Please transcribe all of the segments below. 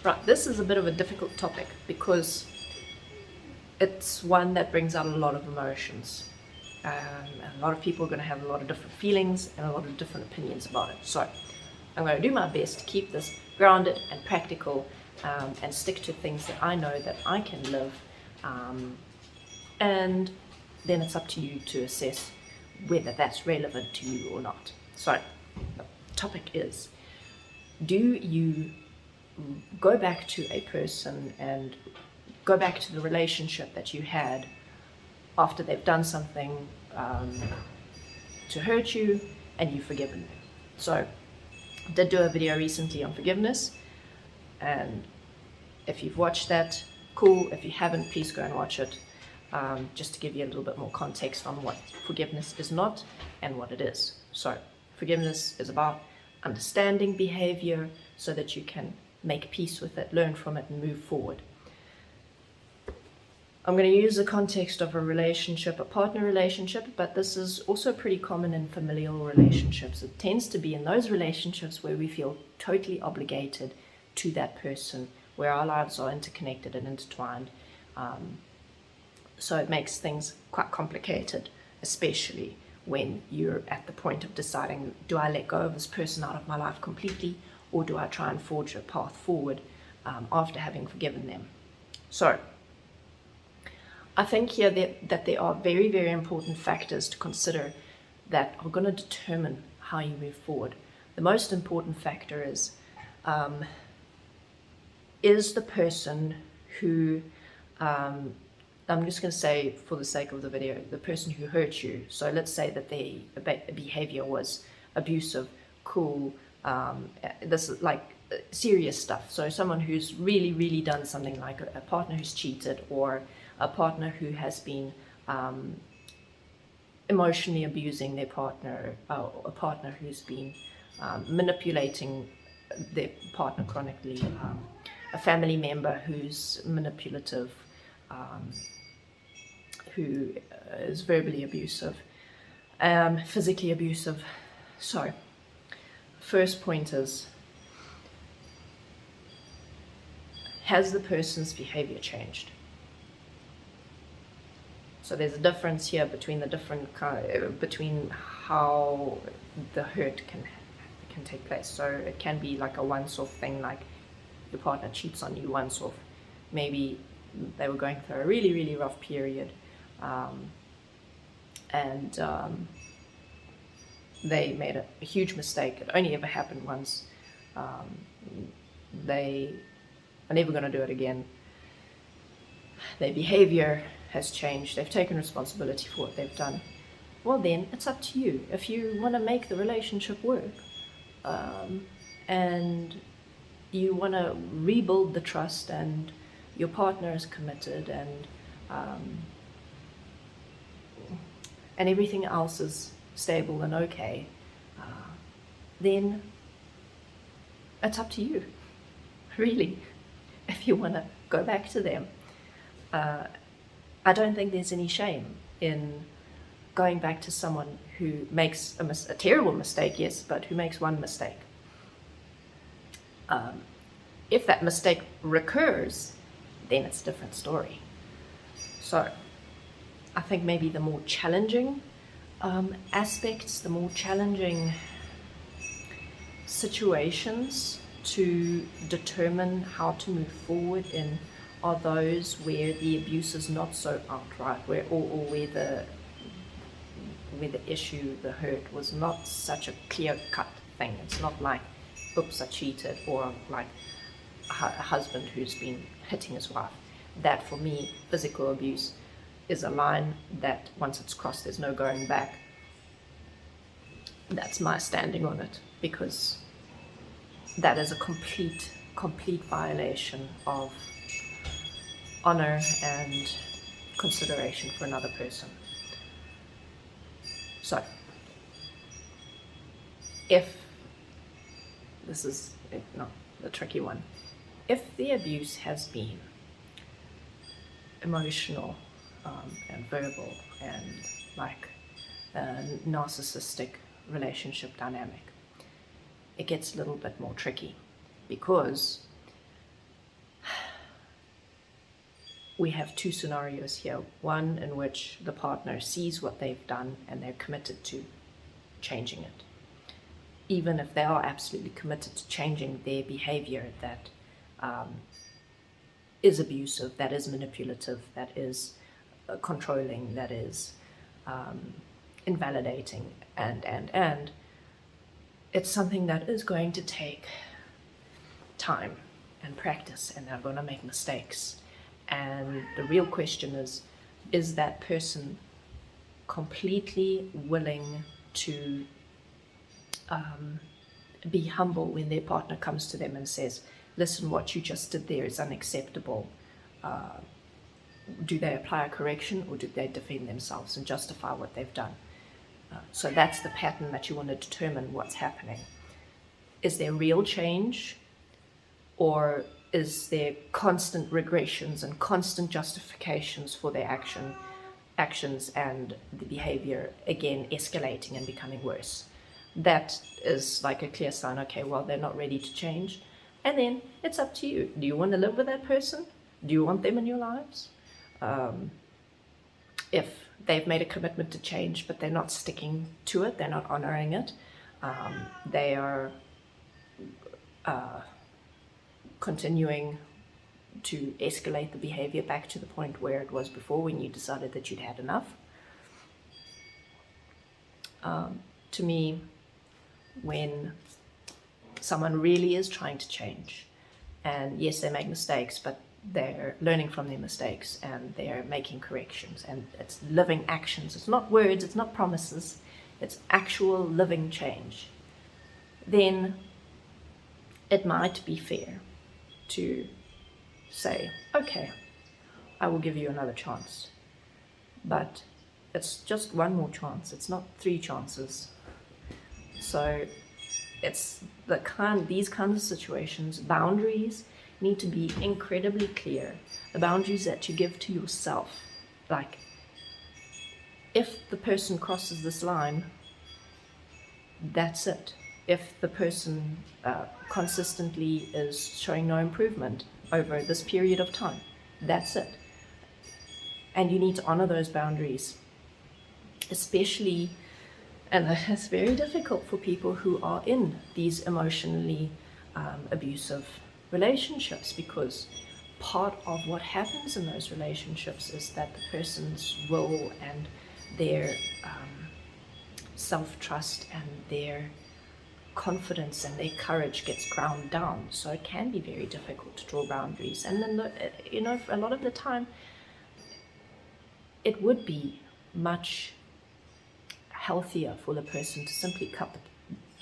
Right, this is a bit of a difficult topic because it's one that brings out a lot of emotions. And a lot of people are going to have a lot of different feelings and a lot of different opinions about it. So I'm going to do my best to keep this grounded and practical, and stick to things that I know that I can live. And then it's up to you to assess whether that's relevant to you or not. So the topic is, do you go back to a person and go back to the relationship that you had after they've done something to hurt you and you've forgiven them? So I did do a video recently on forgiveness, and if you've watched that, cool. If you haven't, please go and watch it, just to give you a little bit more context on what forgiveness is not and what it is. So forgiveness is about understanding behavior so that you can make peace with it, learn from it, and move forward. I'm going to use the context of a relationship, a partner relationship, but this is also pretty common in familial relationships. It tends to be in those relationships where we feel totally obligated to that person, where our lives are interconnected and intertwined. So it makes things quite complicated, especially when you're at the point of deciding, do I let go of this person out of my life completely, or do I try and forge a path forward after having forgiven them? So I think here that there are very, very important factors to consider that are going to determine how you move forward. The most important factor is the person who, I'm just going to say for the sake of the video, the person who hurt you. So let's say that the behavior was abusive, cruel, this is like serious stuff. So someone who's really, really done something, like a partner who's cheated, or a partner who has been emotionally abusing their partner, a partner who's been manipulating their partner chronically, a family member who's manipulative, who is verbally abusive, physically abusive. So first point is, has the person's behavior changed? So there's a difference here between the between how the hurt can take place. So it can be like a once-off thing, like your partner cheats on you once off. Maybe they were going through a really, really rough period, and they made a huge mistake. It only ever happened once. They are never going to do it again. Their behavior has changed. They've taken responsibility for what they've done. Well, then it's up to you. If you want to make the relationship work, and you want to rebuild the trust, and your partner is committed, and everything else is stable and okay, then it's up to you, really, if you want to go back to them. I don't think there's any shame in going back to someone who makes a terrible mistake, yes, but who makes one mistake. If that mistake recurs, then it's a different story. So I think maybe the more challenging aspects, the more challenging situations to determine how to move forward in are those where the abuse is not so outright, where the issue, the hurt, was not such a clear-cut thing. It's not like, oops, I cheated, or like a husband who's been hitting his wife. That, for me, physical abuse is a line that once it's crossed, there's no going back. That's my standing on it, because that is a complete violation of honor and consideration for another person. So, if this is not the tricky one, if the abuse has been emotional and verbal and like a narcissistic relationship dynamic, it gets a little bit more tricky, because we have two scenarios here. One in which the partner sees what they've done and they're committed to changing it. Even if they are absolutely committed to changing their behavior that is abusive, that is manipulative, that is controlling, that is invalidating, and it's something that is going to take time and practice, and they're going to make mistakes. And the real question is that person completely willing to be humble when their partner comes to them and says, listen, what you just did there is unacceptable. Do they apply a correction, or do they defend themselves and justify what they've done? So that's the pattern that you want to determine what's happening. Is there real change, or is there constant regressions and constant justifications for their actions and the behavior again escalating and becoming worse? That is like a clear sign, okay, well, they're not ready to change. And then it's up to you. Do you want to live with that person? Do you want them in your lives? If they've made a commitment to change, but they're not sticking to it, they're not honoring it, they are continuing to escalate the behavior back to the point where it was before, when you decided that you'd had enough. To me, when someone really is trying to change, and yes, they make mistakes, but they're learning from their mistakes and they're making corrections, and it's living actions, it's not words, it's not promises, it's actual living change, then it might be fair to say, okay, I will give you another chance, but it's just one more chance, it's not 3 chances. So it's these kinds of situations, boundaries need to be incredibly clear. The boundaries that you give to yourself, like, if the person crosses this line, that's it. If the person consistently is showing no improvement over this period of time, that's it. And you need to honor those boundaries, especially, and it's very difficult for people who are in these emotionally abusive relationships, because part of what happens in those relationships is that the person's will and their self-trust and their confidence and their courage gets ground down. So it can be very difficult to draw boundaries. And then, a lot of the time, it would be much healthier for the person to simply cut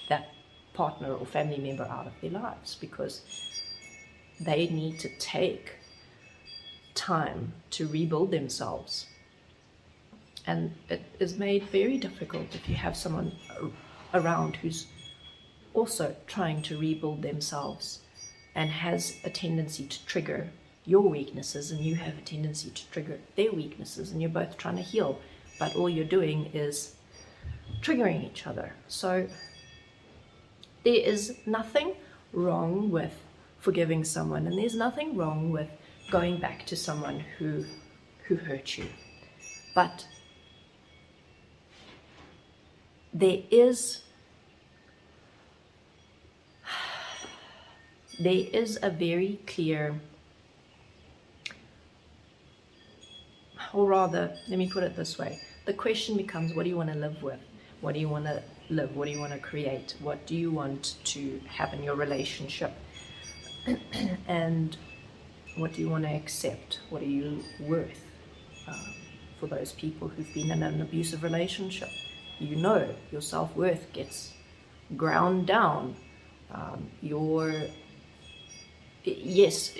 that partner or family member out of their lives, because they need to take time to rebuild themselves. And it is made very difficult if you have someone around who's also trying to rebuild themselves and has a tendency to trigger your weaknesses, and you have a tendency to trigger their weaknesses, and you're both trying to heal, but all you're doing is triggering each other. So there is nothing wrong with forgiving someone, and there's nothing wrong with going back to someone who hurt you. But there is a very clear, or rather, let me put it this way. The question becomes, what do you want to live with? What do you want to live? What do you want to create? What do you want to have in your relationship? And what do you want to accept? What are you worth for those people who've been in an abusive relationship? Your self-worth gets ground down. It's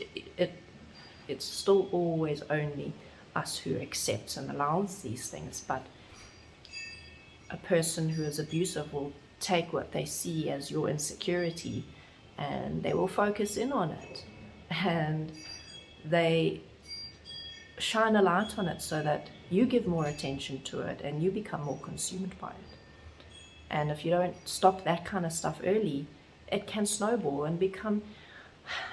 still always only us who accepts and allows these things, but a person who is abusive will take what they see as your insecurity and they will focus in on it, and they shine a light on it so that you give more attention to it and you become more consumed by it. And if you don't stop that kind of stuff early, it can snowball and become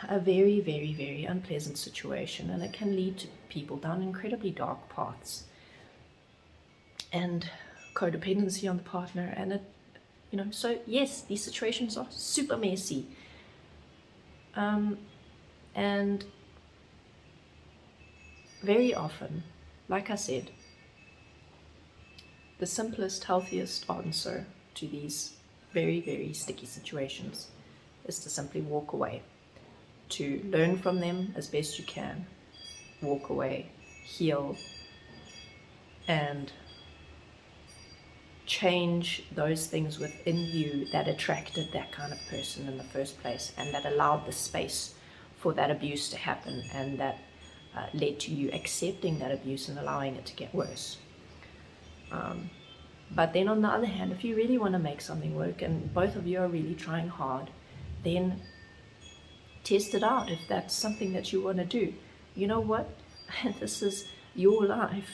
a very, very, very unpleasant situation, and it can lead to people down incredibly dark paths and codependency on the partner. And it, so yes, these situations are super messy, and very often, like I said, the simplest, healthiest answer to these very, very sticky situations is to simply walk away, to learn from them as best you can, walk away, heal, and change those things within you that attracted that kind of person in the first place, and that allowed the space for that abuse to happen, and that led to you accepting that abuse and allowing it to get worse. But then on the other hand, if you really want to make something work and both of you are really trying hard, then test it out if that's something that you want to do. You know what? This is your life.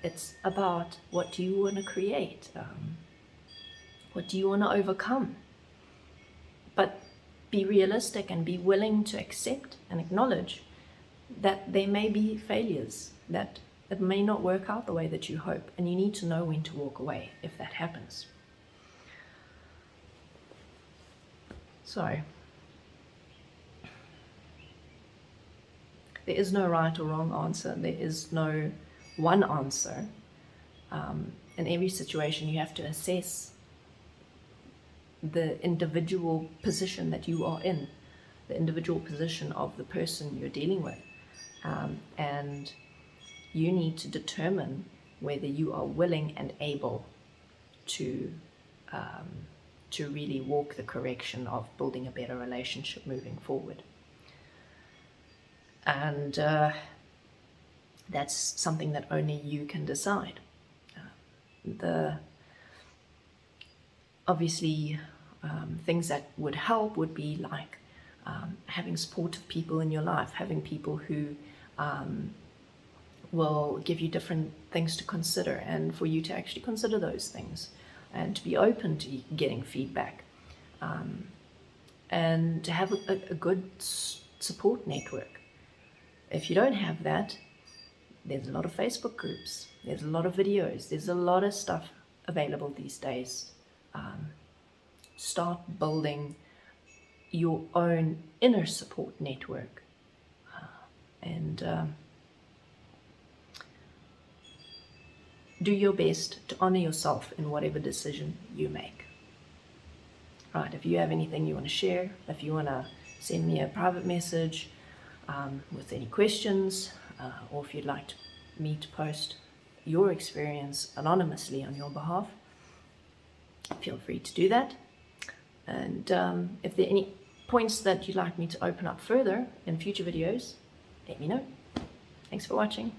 It's about what do you want to create? What do you want to overcome? But be realistic and be willing to accept and acknowledge that there may be failures, that it may not work out the way that you hope, and you need to know when to walk away if that happens. So, there is no right or wrong answer. There is no one answer. In every situation, you have to assess the individual position that you are in, the individual position of the person you're dealing with. And you need to determine whether you are willing and able to really walk the correction of building a better relationship moving forward. And that's something that only you can decide. Obviously, things that would help would be like having supportive people in your life, having people who will give you different things to consider, and for you to actually consider those things and to be open to getting feedback, and to have a good support network. If you don't have that, there's a lot of Facebook groups, there's a lot of videos, there's a lot of stuff available these days. Start building your own inner support network, and do your best to honor yourself in whatever decision you make. Right, if you have anything you want to share, if you want to send me a private message with any questions, or if you'd like me to post your experience anonymously on your behalf, feel free to do that. And if there are any points that you'd like me to open up further in future videos, let me know. Thanks for watching.